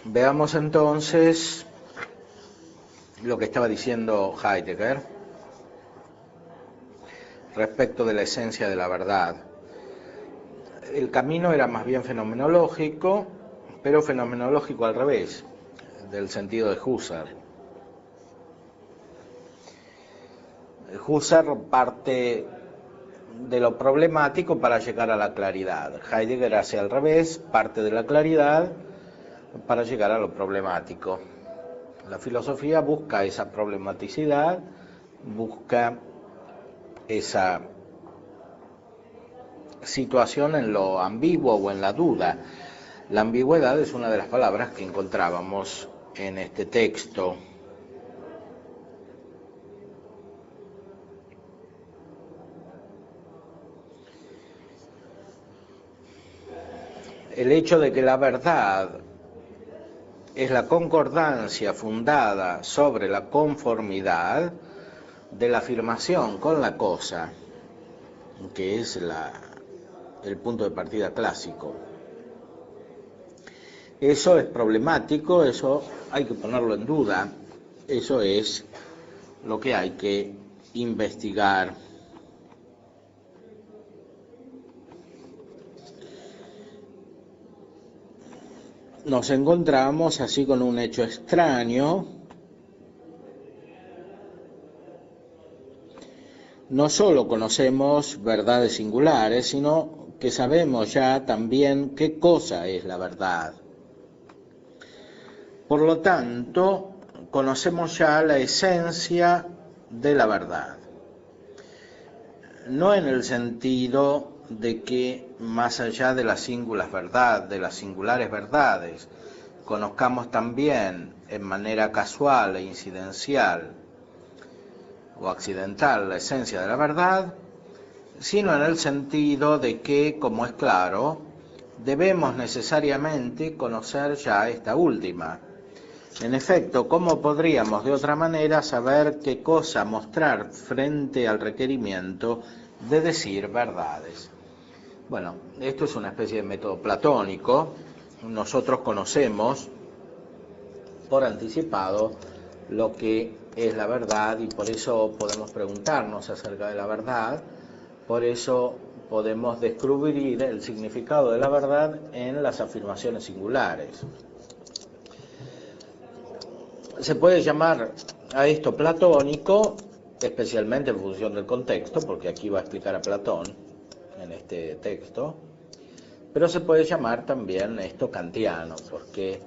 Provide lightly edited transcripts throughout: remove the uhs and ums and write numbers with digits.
Veamos entonces lo que estaba diciendo Heidegger respecto de la esencia de la verdad. El camino era más bien fenomenológico, pero fenomenológico al revés, del sentido de Husserl. Husserl parte de lo problemático para llegar a la claridad. Heidegger hace al revés, parte de la claridad para llegar a lo problemático. La filosofía busca esa problematicidad, busca esa situación en lo ambiguo o en la duda. La ambigüedad es una de las palabras que encontrábamos en este texto. El hecho de que la verdad es la concordancia fundada sobre la conformidad de la afirmación con la cosa, que es el punto de partida clásico. Eso es problemático, eso hay que ponerlo en duda, eso es lo que hay que investigar. Nos encontramos así con un hecho extraño. No solo conocemos verdades singulares, sino que sabemos ya también qué cosa es la verdad. Por lo tanto, conocemos ya la esencia de la verdad. No en el sentido de que más allá de las de las singulares verdades, conozcamos también en manera casual e incidencial o accidental la esencia de la verdad, sino en el sentido de que, como es claro, debemos necesariamente conocer ya esta última. En efecto, ¿cómo podríamos de otra manera saber qué cosa mostrar frente al requerimiento de decir verdades? Bueno, esto es una especie de método platónico. Nosotros conocemos por anticipado lo que es la verdad y por eso podemos preguntarnos acerca de la verdad, por eso podemos descubrir el significado de la verdad en las afirmaciones singulares. Se puede llamar a esto platónico, especialmente en función del contexto, porque aquí va a explicar a Platón en este texto, pero se puede llamar también esto kantiano, porque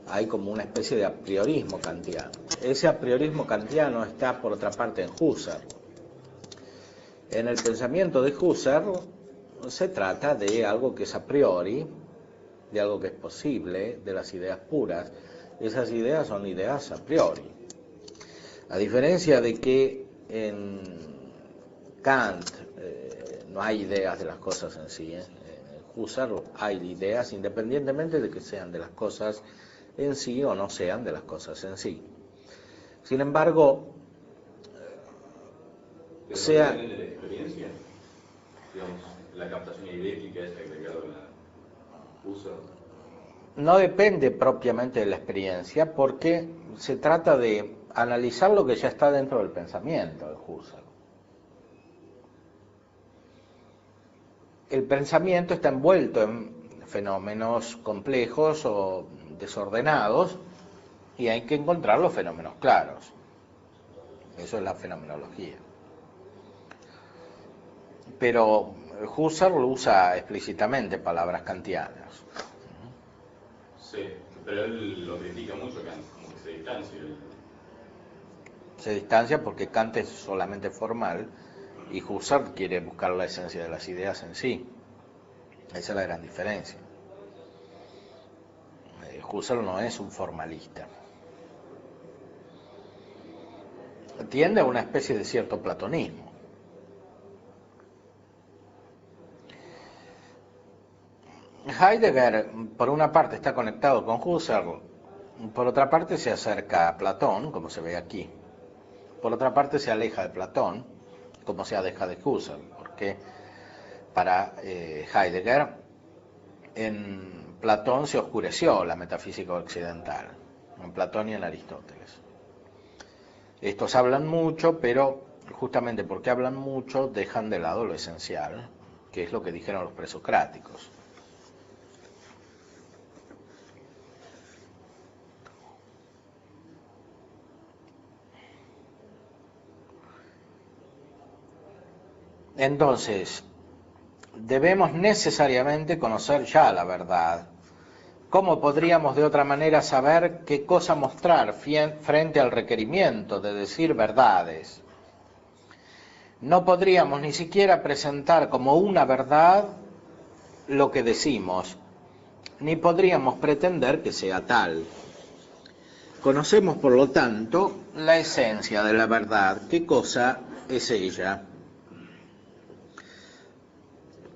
hay como una especie de a priorismo kantiano. Ese a priorismo kantiano está por otra parte en Husserl. En el pensamiento de Husserl se trata de algo que es a priori, de algo que es posible, de las ideas puras. Esas ideas son ideas a priori. A diferencia de que en Kant no hay ideas de las cosas en sí, en Husserl hay ideas independientemente de que sean de las cosas en sí o no sean de las cosas en sí. Sin embargo, ¿Pero sea... no depende de la experiencia? Digamos, la captación idética es agregado a la Husserl. No depende propiamente de la experiencia porque se trata de analizar lo que ya está dentro del pensamiento de Husserl. El pensamiento está envuelto en fenómenos complejos o desordenados y hay que encontrar los fenómenos claros. Eso es la fenomenología. Pero Husserl usa explícitamente palabras kantianas. Sí, pero él lo critica mucho, Kant, como que se distancia. Se distancia porque Kant es solamente formal y Husserl quiere buscar la esencia de las ideas en sí. Esa es la gran diferencia. Husserl no es un formalista. Tiende a una especie de cierto platonismo. Heidegger, por una parte, está conectado con Husserl, por otra parte se acerca a Platón, como se ve aquí. Por otra parte se aleja de Platón, como se aleja de Husserl, porque para Heidegger, en Platón se oscureció la metafísica occidental, en Platón y en Aristóteles. Estos hablan mucho, pero justamente porque hablan mucho dejan de lado lo esencial, que es lo que dijeron los presocráticos. Entonces, debemos necesariamente conocer ya la verdad. ¿Cómo podríamos de otra manera saber qué cosa mostrar frente al requerimiento de decir verdades? No podríamos ni siquiera presentar como una verdad lo que decimos, ni podríamos pretender que sea tal. Conocemos, por lo tanto, la esencia de la verdad. ¿Qué cosa es ella?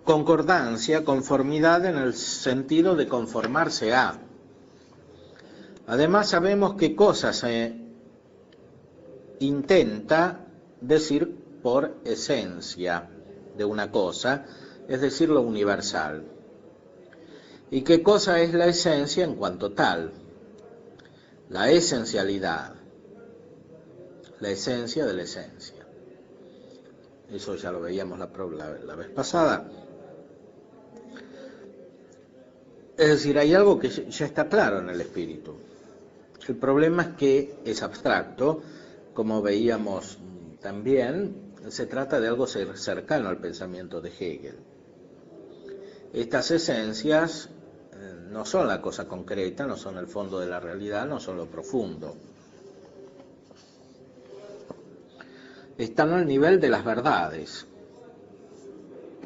Concordancia, conformidad en el sentido de conformarse a. Además sabemos qué cosa se intenta decir por esencia de una cosa, es decir, lo universal. ¿Y qué cosa es la esencia en cuanto tal? La esencialidad, la esencia de la esencia. Eso ya lo veíamos la vez pasada. Es decir, hay algo que ya está claro en el espíritu. El problema es que es abstracto, como veíamos también, se trata de algo cercano al pensamiento de Hegel. Estas esencias no son la cosa concreta, no son el fondo de la realidad, no son lo profundo. Están al nivel de las verdades,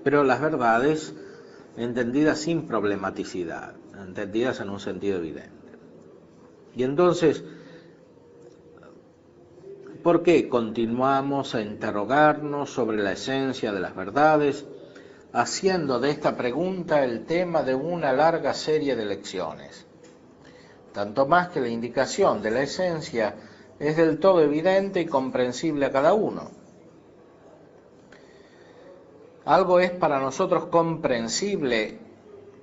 pero las verdades entendidas sin problematicidad, entendidas en un sentido evidente. Y entonces, ¿por qué continuamos a interrogarnos sobre la esencia de las verdades, haciendo de esta pregunta el tema de una larga serie de lecciones? Tanto más que la indicación de la esencia es del todo evidente y comprensible a cada uno. Algo es para nosotros comprensible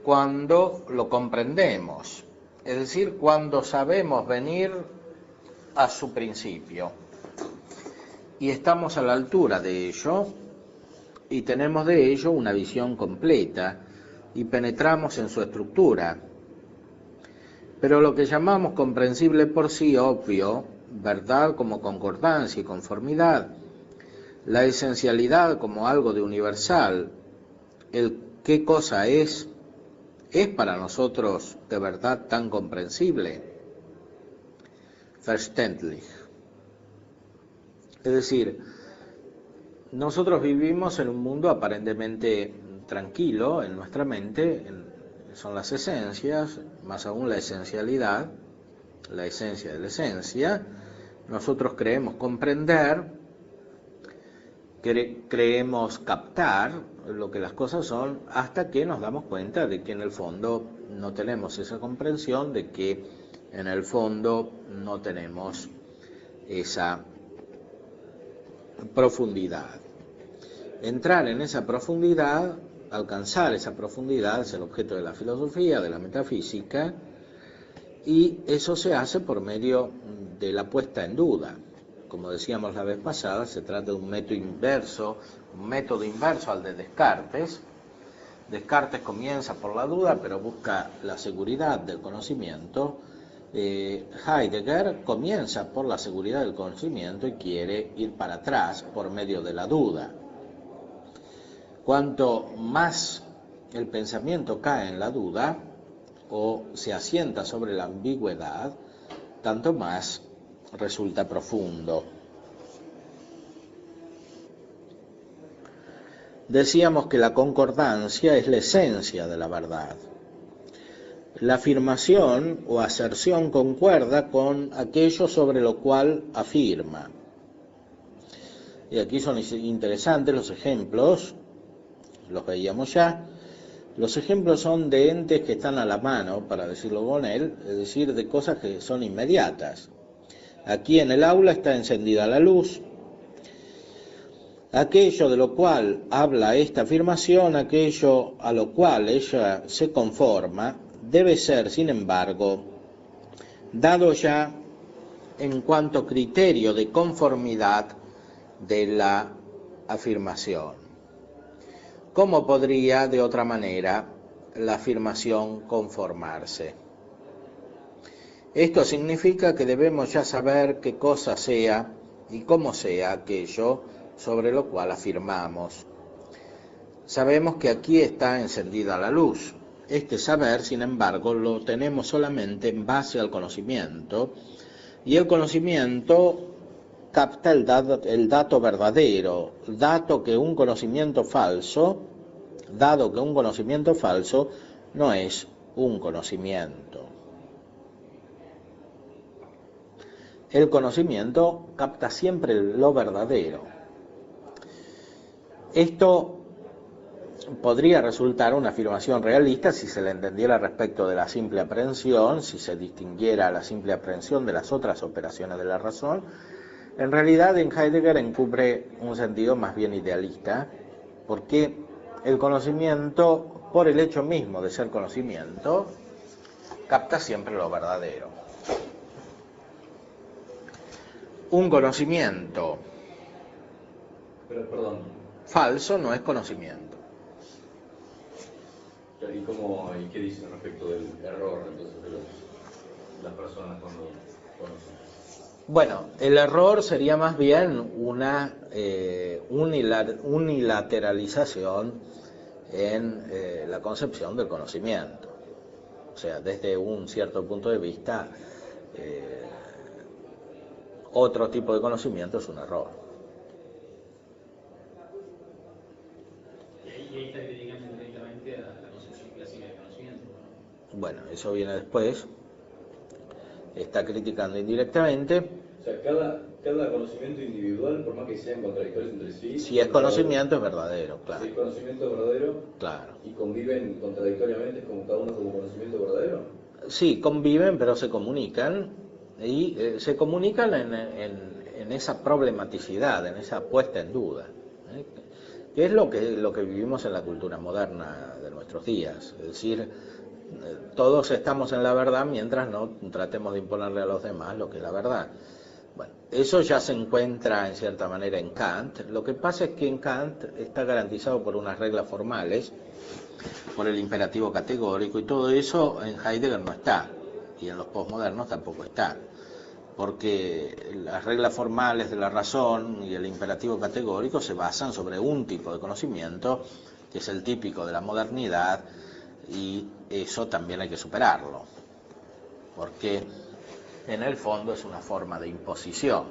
cuando lo comprendemos, es decir, cuando sabemos venir a su principio. Y estamos a la altura de ello, y tenemos de ello una visión completa, y penetramos en su estructura. Pero lo que llamamos comprensible por sí, obvio, verdad como concordancia y conformidad, la esencialidad como algo de universal, el qué cosa es para nosotros de verdad tan comprensible, verständlich. Es decir, nosotros vivimos en un mundo aparentemente tranquilo en nuestra mente, son las esencias, más aún la esencialidad, la esencia de la esencia. Nosotros creemos comprender, creemos captar lo que las cosas son, hasta que nos damos cuenta de que en el fondo no tenemos esa comprensión, de que en el fondo no tenemos esa profundidad. Entrar en esa profundidad, alcanzar esa profundidad, es el objeto de la filosofía, de la metafísica, y eso se hace por medio de la puesta en duda. Como decíamos la vez pasada, se trata de un método inverso al de Descartes. Descartes comienza por la duda, pero busca la seguridad del conocimiento. Heidegger comienza por la seguridad del conocimiento y quiere ir para atrás por medio de la duda. Cuanto más el pensamiento cae en la duda o se asienta sobre la ambigüedad, tanto más resulta profundo. Decíamos que la concordancia es la esencia de la verdad. La afirmación o aserción concuerda con aquello sobre lo cual afirma. Y aquí son interesantes los ejemplos, los veíamos ya. Los ejemplos son de entes que están a la mano, para decirlo con él, es decir, de cosas que son inmediatas. Aquí en el aula está encendida la luz. Aquello de lo cual habla esta afirmación, aquello a lo cual ella se conforma, debe ser, sin embargo, dado ya en cuanto criterio de conformidad de la afirmación. ¿Cómo podría, de otra manera, la afirmación conformarse? Esto significa que debemos ya saber qué cosa sea y cómo sea aquello sobre lo cual afirmamos. Sabemos que aquí está encendida la luz. Este saber, sin embargo, lo tenemos solamente en base al conocimiento, y el conocimiento capta el dato verdadero, dado que un conocimiento falso no es un conocimiento. El conocimiento capta siempre lo verdadero. Esto podría resultar una afirmación realista si se le entendiera respecto de la simple aprehensión, si se distinguiera la simple aprehensión de las otras operaciones de la razón. En realidad, en Heidegger encubre un sentido más bien idealista, porque el conocimiento, por el hecho mismo de ser conocimiento, capta siempre lo verdadero. Un conocimiento falso no es conocimiento. ¿Y qué dicen respecto del error entonces de las personas cuando conocen? Bueno, el error sería más bien una unilateralización en la concepción del conocimiento. O sea, desde un cierto punto de vista, otro tipo de conocimiento es un error. Y ahí está criticando directamente a la concepción clásica del conocimiento, ¿no? Bueno, eso viene después. Está criticando indirectamente. O sea, cada conocimiento individual, por más que sean contradictorios entre sí... Si es conocimiento, es verdadero, claro. Si es conocimiento verdadero, claro. Y conviven contradictoriamente como cada uno como conocimiento verdadero. Sí, conviven, pero se comunican, y se comunican en esa problematicidad, en esa puesta en duda, que es lo que vivimos en la cultura moderna de nuestros días. Es decir, todos estamos en la verdad mientras no tratemos de imponerle a los demás lo que es la verdad. Bueno, eso ya se encuentra en cierta manera en Kant. Lo que pasa es que en Kant está garantizado por unas reglas formales, por el imperativo categórico, y todo eso en Heidegger no está, y en los posmodernos tampoco está, porque las reglas formales de la razón y el imperativo categórico se basan sobre un tipo de conocimiento que es el típico de la modernidad, y eso también hay que superarlo, porque en el fondo es una forma de imposición,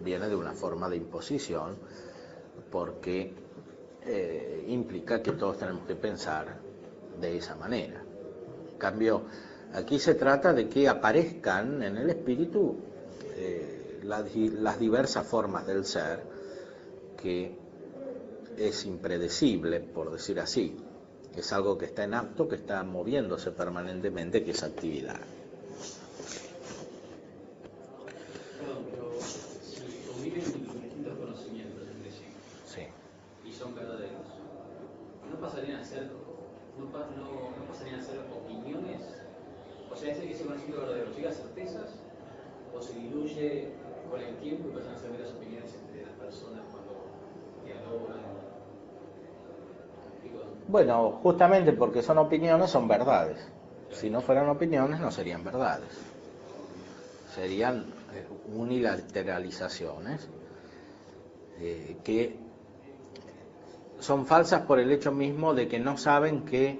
viene de una forma de imposición, porque implica que todos tenemos que pensar de esa manera. En cambio, aquí se trata de que aparezcan en el espíritu las diversas formas del ser, que es impredecible, por decir así. Es algo que está en acto, que está moviéndose permanentemente, que es actividad. Perdón, pero si conviven distintos conocimientos entre sí, Sí. y son verdaderos, ¿no pasarían a ser opiniones? O sea, ese conocimiento verdadero llega a certezas o se diluye con el tiempo y pasan a ser meras opiniones entre las personas cuando dialogan. Bueno, justamente porque son opiniones, son verdades. Si no fueran opiniones, no serían verdades. Serían unilateralizaciones que son falsas por el hecho mismo de que no saben que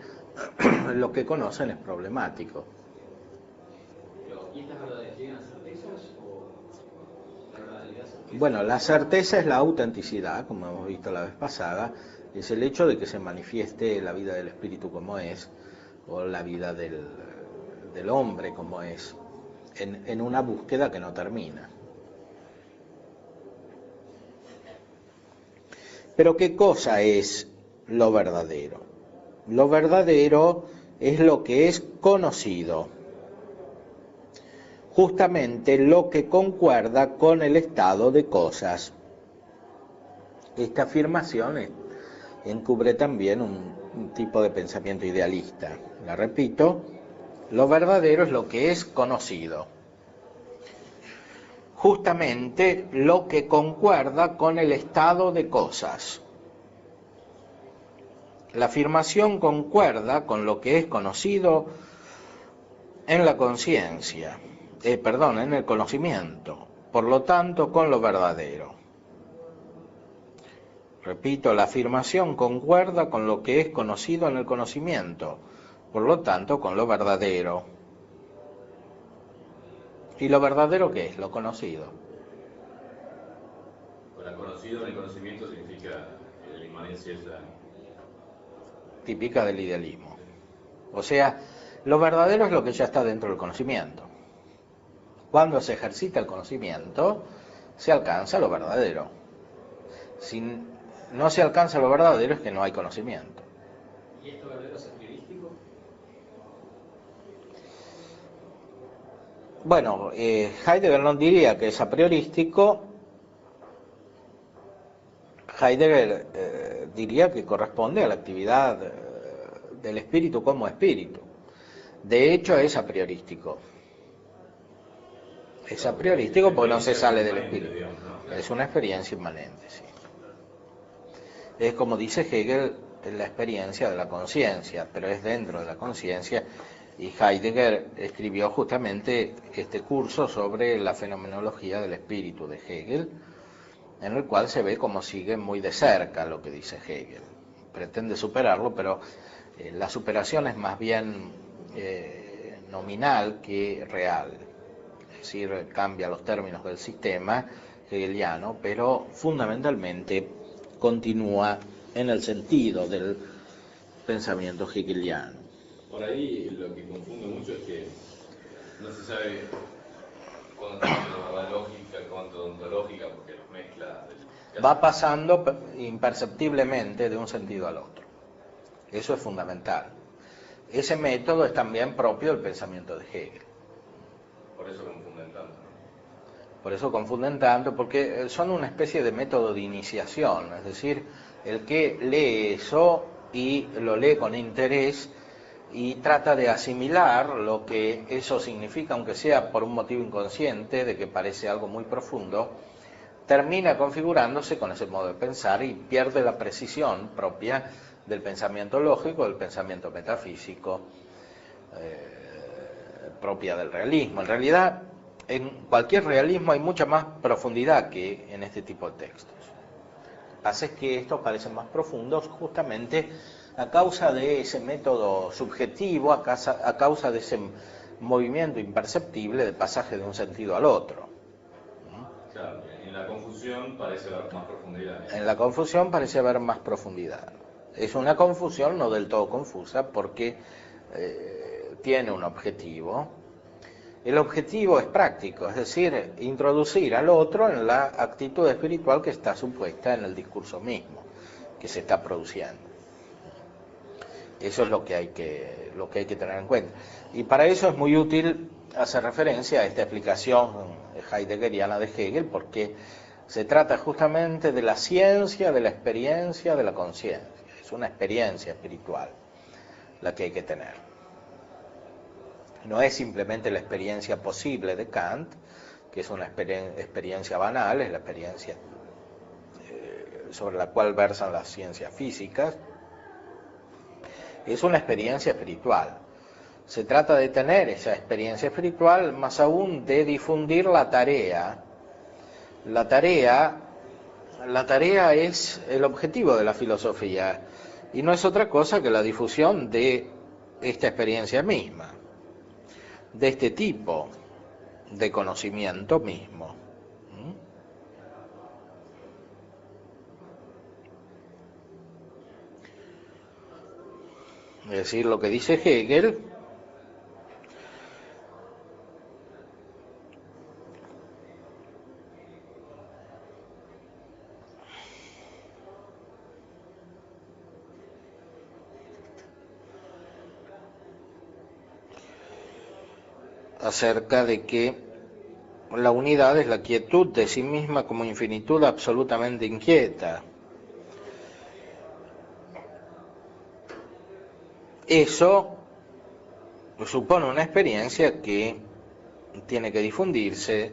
lo que conocen es problemático. ¿Y estas verdades llegan a certezas o la verdadera certeza? Bueno, la certeza es la autenticidad, como hemos visto la vez pasada, es el hecho de que se manifieste la vida del espíritu como es, o la vida del hombre como es, en una búsqueda que no termina. Pero ¿qué cosa es lo verdadero? Lo verdadero es lo que es conocido, justamente lo que concuerda con el estado de cosas. Esta afirmación encubre también un tipo de pensamiento idealista. La repito, Lo verdadero es lo que es conocido. Justamente lo que concuerda con el estado de cosas. La afirmación concuerda con lo que es conocido en la conciencia, en el conocimiento, por lo tanto con lo verdadero. Repito, la afirmación concuerda con lo que es conocido en el conocimiento, por lo tanto con lo verdadero. ¿Y lo verdadero qué es? Lo conocido. Para conocido en el conocimiento significa que la inmanencia es la... Típica del idealismo. O sea, lo verdadero es lo que ya está dentro del conocimiento. Cuando se ejercita el conocimiento, se alcanza lo verdadero. Si no se alcanza lo verdadero es que no hay conocimiento. ¿Y esto verdadero es priorístico? Bueno, Heidegger no diría que es a priorístico. Heidegger diría que corresponde a la actividad del espíritu como espíritu. De hecho, es a priorístico. Es a priorístico porque no se sale del espíritu. Es una experiencia inmanente, sí. Es como dice Hegel, la experiencia de la conciencia, pero es dentro de la conciencia. Y Heidegger escribió justamente este curso sobre la fenomenología del espíritu de Hegel, en el cual se ve cómo sigue muy de cerca lo que dice Hegel. Pretende superarlo, pero la superación es más bien nominal que real. Es decir, cambia los términos del sistema hegeliano, pero fundamentalmente continúa en el sentido del pensamiento hegeliano. Por ahí lo que confunde mucho es que no se sabe cuándo está haciendo la verdad lógica, cuándo ontológica, porque los mezcla. Va pasando imperceptiblemente de un sentido al otro. Eso es fundamental. Ese método es también propio del pensamiento de Hegel. Por eso confunden tanto, ¿no? Por eso confunden tanto, porque son una especie de método de iniciación, es decir, el que lee eso y lo lee con interés y trata de asimilar lo que eso significa, aunque sea por un motivo inconsciente, de que parece algo muy profundo, termina configurándose con ese modo de pensar y pierde la precisión propia del pensamiento lógico, del pensamiento metafísico, propia del realismo. En realidad, en cualquier realismo hay mucha más profundidad que en este tipo de textos. Lo que pasa es que estos parecen más profundos justamente a causa de ese método subjetivo, a causa de ese movimiento imperceptible de pasaje de un sentido al otro. Claro, en la confusión parece haber más profundidad. En la confusión parece haber más profundidad. Es una confusión no del todo confusa porque tiene un objetivo. El objetivo es práctico, es decir, introducir al otro en la actitud espiritual que está supuesta en el discurso mismo, que se está produciendo. Eso es lo que hay que tener en cuenta. Y para eso es muy útil hacer referencia a esta explicación heideggeriana de Hegel, porque se trata justamente de la ciencia, de la experiencia, de la conciencia. Es una experiencia espiritual la que hay que tener. No es simplemente la experiencia posible de Kant, que es una experiencia banal, es la experiencia sobre la cual versan las ciencias físicas. Es una experiencia espiritual. Se trata de tener esa experiencia espiritual, más aún de difundir la tarea. La tarea es el objetivo de la filosofía y no es otra cosa que la difusión de esta experiencia misma, de este tipo de conocimiento mismo. Es decir, lo que dice Hegel acerca de que la unidad es la quietud de sí misma como infinitud absolutamente inquieta. Eso supone una experiencia que tiene que difundirse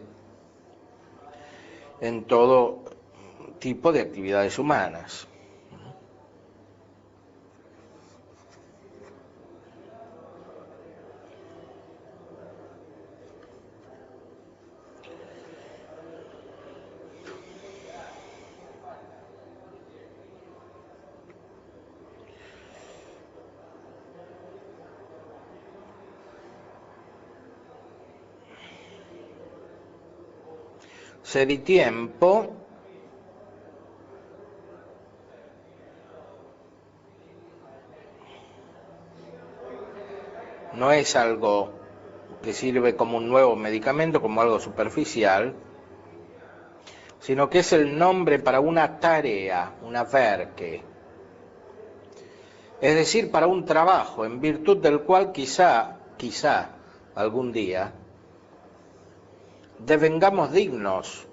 en todo tipo de actividades humanas. Se di tiempo no es algo que sirve como un nuevo medicamento, como algo superficial, sino que es el nombre para una tarea, una verque, es decir, para un trabajo, en virtud del cual quizá algún día devengamos dignos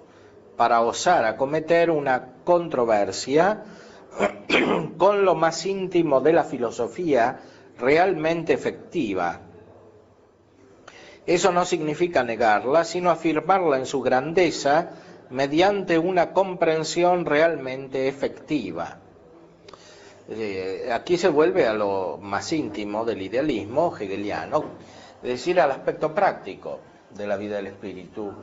para osar acometer una controversia con lo más íntimo de la filosofía realmente efectiva. Eso no significa negarla, sino afirmarla en su grandeza mediante una comprensión realmente efectiva. Aquí se vuelve a lo más íntimo del idealismo hegeliano, es decir, al aspecto práctico de la vida del espíritu.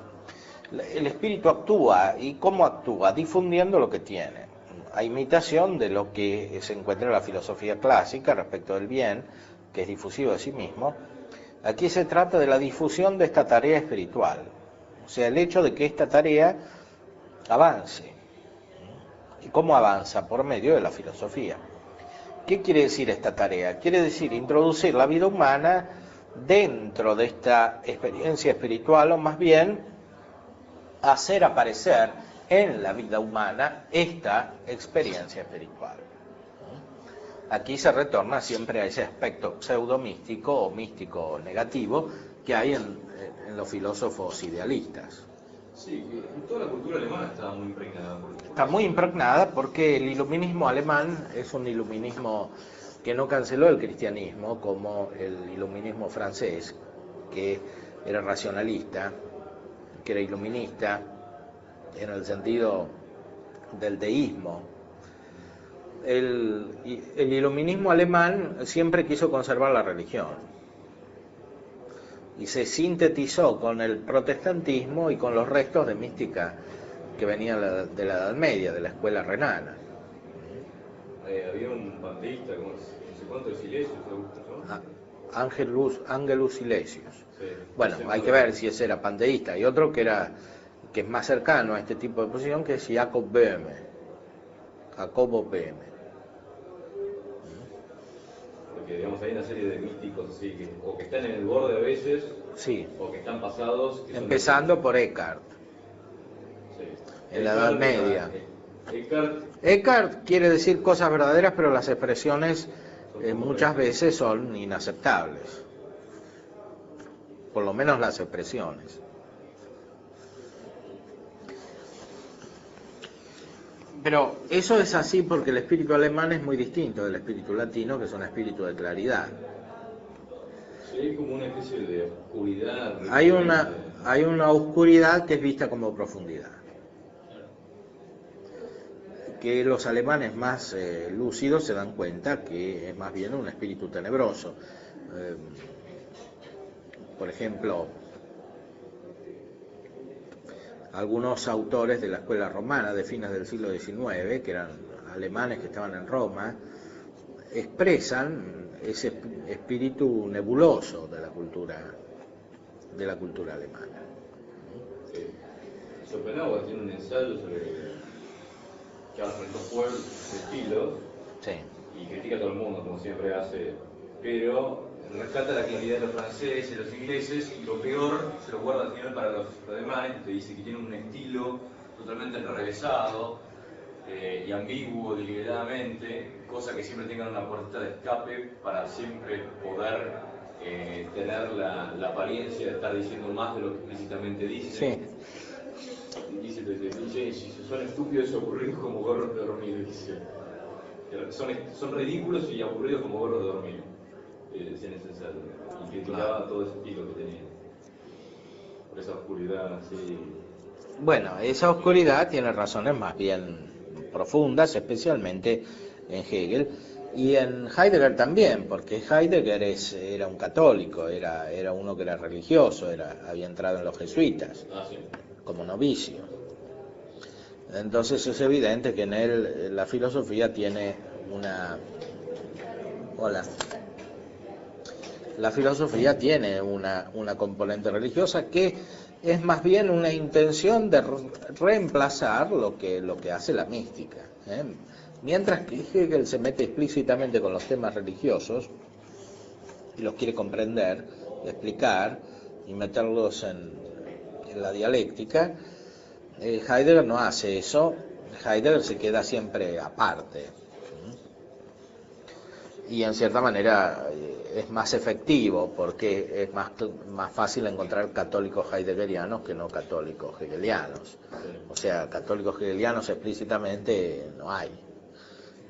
El espíritu actúa, ¿y cómo actúa? Difundiendo lo que tiene, a imitación de lo que se encuentra en la filosofía clásica respecto del bien, que es difusivo de sí mismo. Aquí se trata de la difusión de esta tarea espiritual, o sea, el hecho de que esta tarea avance. ¿Y cómo avanza? Por medio de la filosofía. ¿Qué quiere decir esta tarea? Quiere decir introducir la vida humana dentro de esta experiencia espiritual, o más bien hacer aparecer en la vida humana esta experiencia espiritual. Aquí se retorna siempre a ese aspecto pseudo-místico o místico negativo que hay en los filósofos idealistas. Sí, que toda la cultura alemana estaba muy impregnada. Está muy impregnada porque el iluminismo alemán es un iluminismo que no canceló el cristianismo como el iluminismo francés, que era racionalista, que era iluminista en el sentido del deísmo. El iluminismo alemán siempre quiso conservar la religión y se sintetizó con el protestantismo y con los restos de mística que venían de la Edad Media, de la escuela renana. Había un panteísta, no sé cuánto de Silesius, ¿no? Angelus Silesius. Sí, bueno, hay que ver si ese era panteísta. Y otro que es más cercano a este tipo de posición, que es Jacobo Böhme. Porque digamos hay una serie de místicos así, o que están en el borde a veces, sí, o que están pasados. Que empezando por Eckhart, sí. En la Edad Media. Eckhart quiere decir cosas verdaderas, pero las expresiones muchas veces son inaceptables. Por lo menos las expresiones. Pero eso es así porque el espíritu alemán es muy distinto del espíritu latino, que es un espíritu de claridad. Sí, hay como una especie de oscuridad. Hay una oscuridad que es vista como profundidad. Que los alemanes más lúcidos se dan cuenta que es más bien un espíritu tenebroso. Por ejemplo, algunos autores de la escuela romana de fines del siglo XIX, que eran alemanes que estaban en Roma, expresan ese espíritu nebuloso de la cultura alemana. Sí. Schopenhauer tiene un ensayo sobre que habla sobre los pueblos de estilos, sí, y critica a todo el mundo, como siempre hace, pero rescata la claridad de los franceses, los ingleses, y lo peor se lo guarda al final para los alemanes, te dice que tienen un estilo totalmente enrevesado y ambiguo deliberadamente, cosa que siempre tengan una puerta de escape para siempre poder tener la apariencia de estar diciendo más de lo que explícitamente dicen. Sí. Dice, si son estúpidos y aburridos como gorros de dormir, dice. Son ridículos y aburridos como gorros de dormir. decía necesario, y criticaba todo ese estilo que tenía, por esa oscuridad así. Bueno, esa oscuridad tiene razones más bien profundas, especialmente en Hegel y en Heidegger también, porque Heidegger era un católico, era uno que era religioso, había entrado en los jesuitas Sí. como novicio. Entonces es evidente que en él la filosofía tiene una... Hola. La filosofía tiene una componente religiosa que es más bien una intención de reemplazar lo que hace la mística, ¿eh? Mientras que Hegel se mete explícitamente con los temas religiosos y los quiere comprender, explicar y meterlos en la dialéctica, Heidegger no hace eso. Heidegger se queda siempre aparte. Y en cierta manera es más efectivo porque es más fácil encontrar católicos heideggerianos que no católicos hegelianos. O sea, católicos hegelianos explícitamente no hay,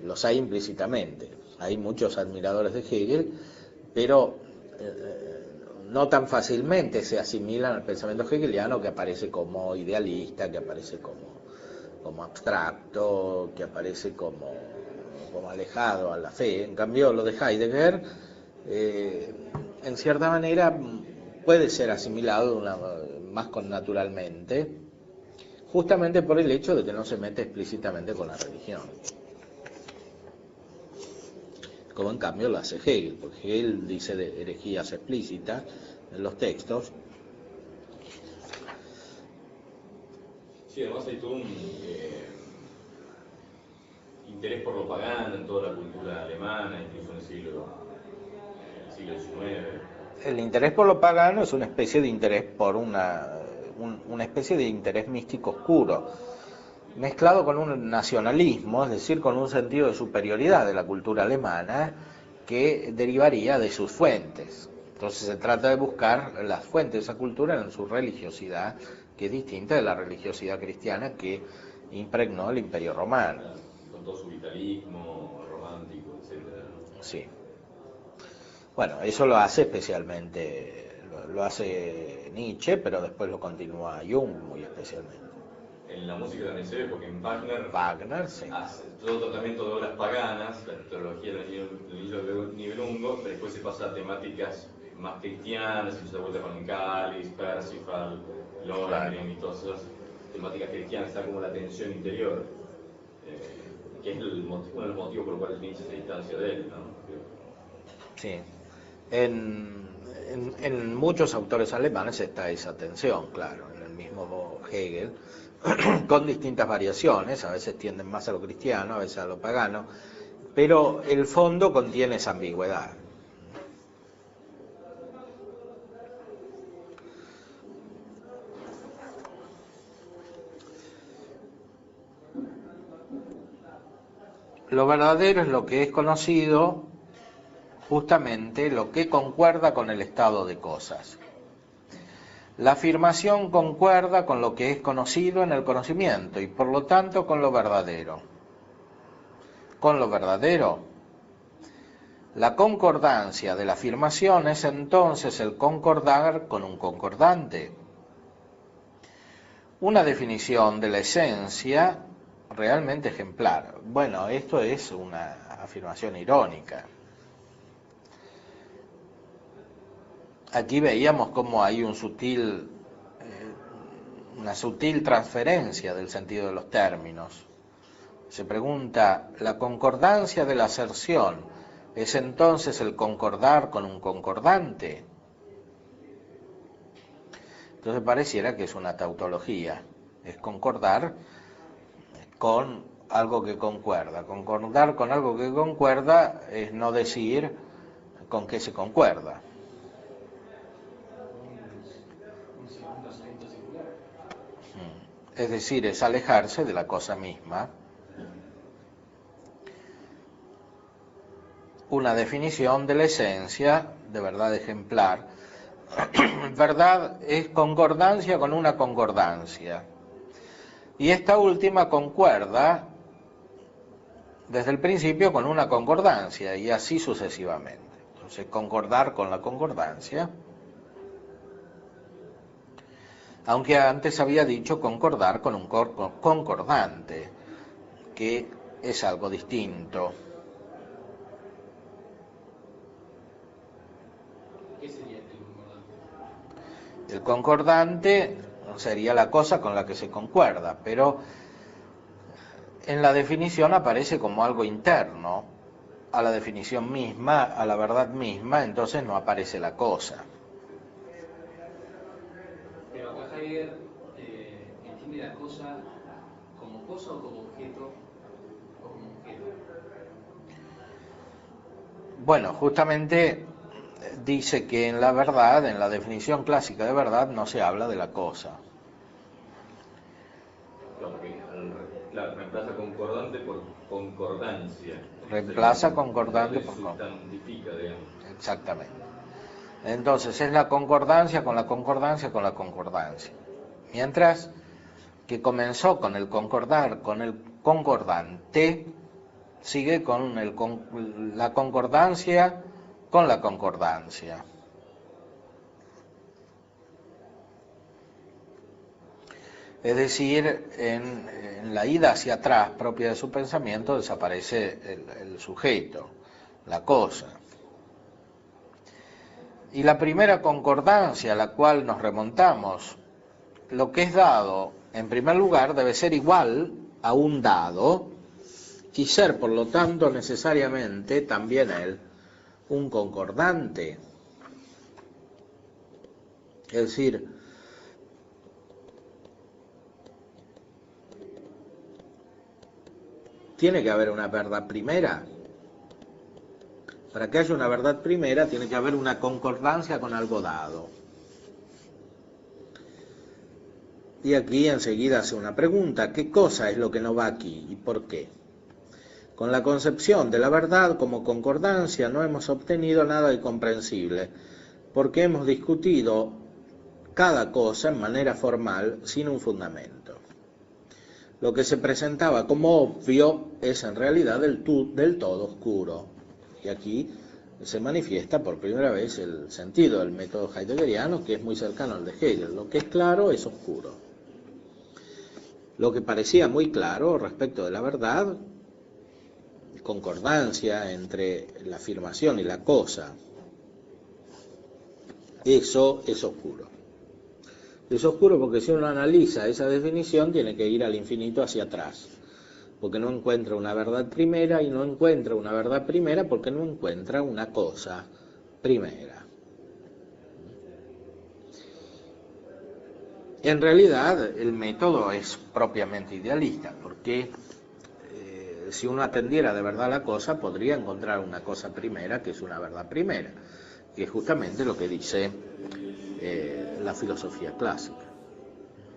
los hay implícitamente. Hay muchos admiradores de Hegel, pero no tan fácilmente se asimilan al pensamiento hegeliano, que aparece como idealista, que aparece como abstracto, que aparece como alejado a la fe. En cambio, lo de Heidegger, en cierta manera, puede ser asimilado más naturalmente, justamente por el hecho de que no se mete explícitamente con la religión. Como en cambio lo hace Hegel, porque Hegel dice de herejías explícitas en los textos. Sí, además hay todo un interés por lo pagano en toda la cultura alemana, incluso en el siglo XIX. El interés por lo pagano es una especie de interés por una especie de interés místico oscuro, mezclado con un nacionalismo, es decir, con un sentido de superioridad de la cultura alemana que derivaría de sus fuentes. Entonces se trata de buscar las fuentes de esa cultura en su religiosidad, que es distinta de la religiosidad cristiana que impregnó el Imperio Romano. Con todo su vitalismo romántico, etc. Sí. Bueno, eso lo hace especialmente, lo hace Nietzsche, pero después lo continúa Jung muy especialmente. En la música también se ve, porque en Wagner, sí. hace todo tratamiento de obras paganas, la teología del Nibelungo, pero después se pasa a temáticas más cristianas, y se da vuelta con Cáliz, Parsifal, Lohengrin y todas esas temáticas cristianas, está como la tensión interior, que es uno de los motivos por los cuales Nietzsche se distancia de él, ¿no? Sí. En muchos autores alemanes está esa tensión, claro, en el mismo Hegel, con distintas variaciones, a veces tienden más a lo cristiano, a veces a lo pagano, pero el fondo contiene esa ambigüedad. Lo verdadero es lo que es conocido, justamente lo que concuerda con el estado de cosas. La afirmación concuerda con lo que es conocido en el conocimiento y por lo tanto con lo verdadero. Con lo verdadero, la concordancia de la afirmación es entonces el concordar con un concordante. Una definición de la esencia realmente ejemplar. Bueno, esto es una afirmación irónica. Aquí veíamos cómo hay una sutil transferencia del sentido de los términos. Se pregunta, ¿la concordancia de la aserción es entonces el concordar con un concordante? Entonces pareciera que es una tautología, es concordar con algo que concuerda. Concordar con algo que concuerda es no decir con qué se concuerda. Es decir, es alejarse de la cosa misma. Una definición de la esencia de verdad ejemplar. Verdad es concordancia con una concordancia. Y esta última concuerda desde el principio con una concordancia y así sucesivamente. entonces concordar con la concordancia, aunque antes había dicho concordar con un concordante, que es algo distinto. ¿Qué sería el concordante? El concordante sería la cosa con la que se concuerda, pero en la definición aparece como algo interno a la definición misma, a la verdad misma, entonces no aparece la cosa. Pero acá Heidegger entiende la cosa o como objeto o como objeto. Bueno, justamente dice que en la verdad, en la definición clásica de verdad, no se habla de la cosa. Claro, reemplaza concordante por concordancia. Reemplaza concordante por concordancia. Exactamente. Entonces es la concordancia con la concordancia con la concordancia. Mientras que comenzó con el concordar con el concordante, sigue con la concordancia con la concordancia. Es decir, en la ida hacia atrás propia de su pensamiento desaparece el sujeto, la cosa. Y la primera concordancia a la cual nos remontamos, lo que es dado, en primer lugar, debe ser igual a un dado y ser, por lo tanto, necesariamente también él un concordante. Es decir, tiene que haber una verdad primera. Para que haya una verdad primera tiene que haber una concordancia con algo dado. Y aquí enseguida hace una pregunta: ¿qué cosa es lo que no va aquí y por qué? Con la concepción de la verdad como concordancia no hemos obtenido nada incomprensible, porque hemos discutido cada cosa en manera formal sin un fundamento. Lo que se presentaba como obvio es en realidad del todo oscuro. Y aquí se manifiesta por primera vez el sentido del método heideggeriano, que es muy cercano al de Hegel. Lo que es claro es oscuro. Lo que parecía muy claro respecto de la verdad, concordancia entre la afirmación y la cosa, eso es oscuro. Es oscuro porque si uno analiza esa definición tiene que ir al infinito hacia atrás, porque no encuentra una verdad primera, y no encuentra una verdad primera porque no encuentra una cosa primera. En realidad el método es propiamente idealista, porque si uno atendiera de verdad a la cosa, podría encontrar una cosa primera que es una verdad primera, que es justamente lo que dice la filosofía clásica.